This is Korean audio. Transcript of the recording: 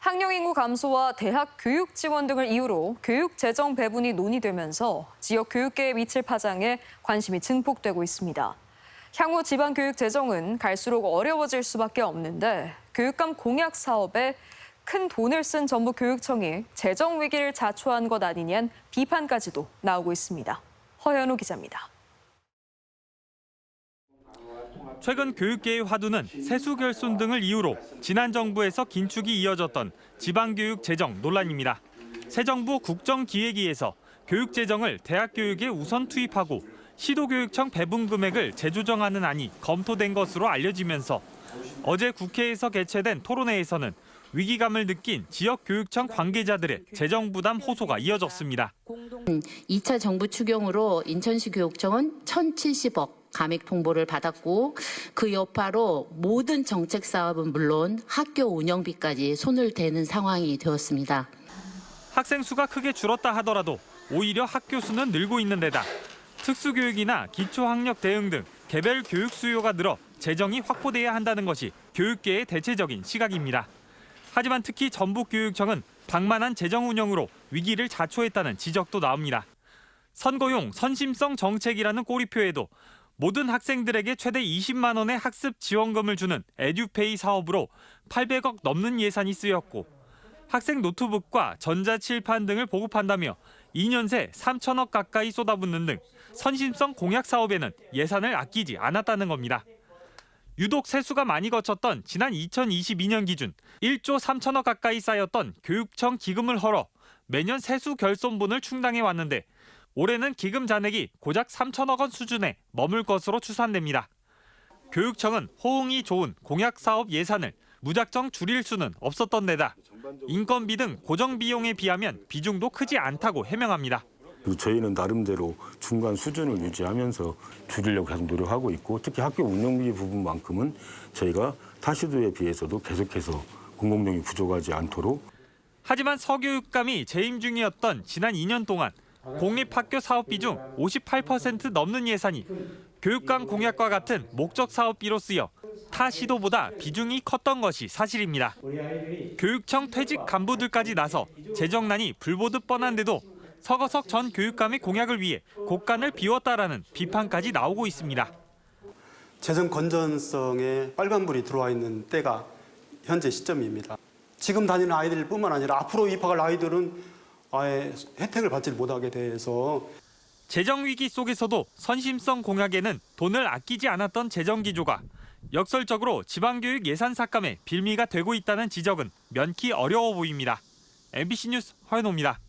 학령 인구 감소와 대학 교육 지원 등을 이유로 교육 재정 배분이 논의되면서 지역 교육계에 미칠 파장에 관심이 증폭되고 있습니다. 향후 지방 교육 재정은 갈수록 어려워질 수밖에 없는데 교육감 공약 사업에 큰 돈을 쓴 정부 교육청이 재정 위기를 자초한 것 아니냐는 비판까지도 나오고 있습니다. 허현우 기자입니다. 최근 교육계의 화두는 세수 결손 등을 이유로 지난 정부에서 긴축이 이어졌던 지방교육 재정 논란입니다. 새 정부 국정기획위에서 교육 재정을 대학 교육에 우선 투입하고 시도교육청 배분 금액을 재조정하는 안이 검토된 것으로 알려지면서 어제 국회에서 개최된 토론회에서는 위기감을 느낀 지역교육청 관계자들의 재정 부담 호소가 이어졌습니다. 2차 정부 추경으로 인천시 교육청은 1,070억 감액 통보를 받았고 그 여파로 모든 정책 사업은 물론 학교 운영비까지 손을 대는 상황이 되었습니다. 학생 수가 크게 줄었다 하더라도 오히려 학교 수는 늘고 있는 데다 특수교육이나 기초학력 대응 등 개별 교육 수요가 늘어 재정이 확보돼야 한다는 것이 교육계의 대체적인 시각입니다. 하지만 특히 전북교육청은 방만한 재정 운영으로 위기를 자초했다는 지적도 나옵니다. 선거용 선심성 정책이라는 꼬리표에도 모든 학생들에게 최대 20만 원의 학습 지원금을 주는 에듀페이 사업으로 800억 넘는 예산이 쓰였고 학생 노트북과 전자칠판 등을 보급한다며 2년 새 3천억 가까이 쏟아붓는 등 선심성 공약 사업에는 예산을 아끼지 않았다는 겁니다. 유독 세수가 많이 거쳤던 지난 2022년 기준 1조 3천억 가까이 쌓였던 교육청 기금을 헐어 매년 세수 결손분을 충당해 왔는데 올해는 기금 잔액이 고작 3천억 원 수준에 머물 것으로 추산됩니다. 교육청은 호응이 좋은 공약 사업 예산을 무작정 줄일 수는 없었던 데다 인건비 등 고정 비용에 비하면 비중도 크지 않다고 해명합니다. 저희는 나름대로 중간 수준을 유지하면서 줄이려고 계속 노력하고 있고 특히 학교 운영비 부분만큼은 저희가 타 시도에 비해서도 계속해서 공공비용이 부족하지 않도록. 하지만 서교육감이 재임 중이었던 지난 2년 동안 공립학교 사업비 중 58% 넘는 예산이 교육감 공약과 같은 목적 사업비로 쓰여 타 시도보다 비중이 컸던 것이 사실입니다. 교육청 퇴직 간부들까지 나서 재정난이 불보듯 뻔한데도 서거석 전 교육감의 공약을 위해 곳간을 비웠다라는 비판까지 나오고 있습니다. 재정 건전성에 빨간불이 들어와 있는 때가 현재 시점입니다. 지금 다니는 아이들뿐만 아니라 앞으로 입학할 아이들은 아예 혜택을 받지 못하게 돼서 재정 위기 속에서도 선심성 공약에는 돈을 아끼지 않았던 재정 기조가 역설적으로 지방교육 예산 삭감에 빌미가 되고 있다는 지적은 면키 어려워 보입니다. MBC 뉴스 허연호입니다.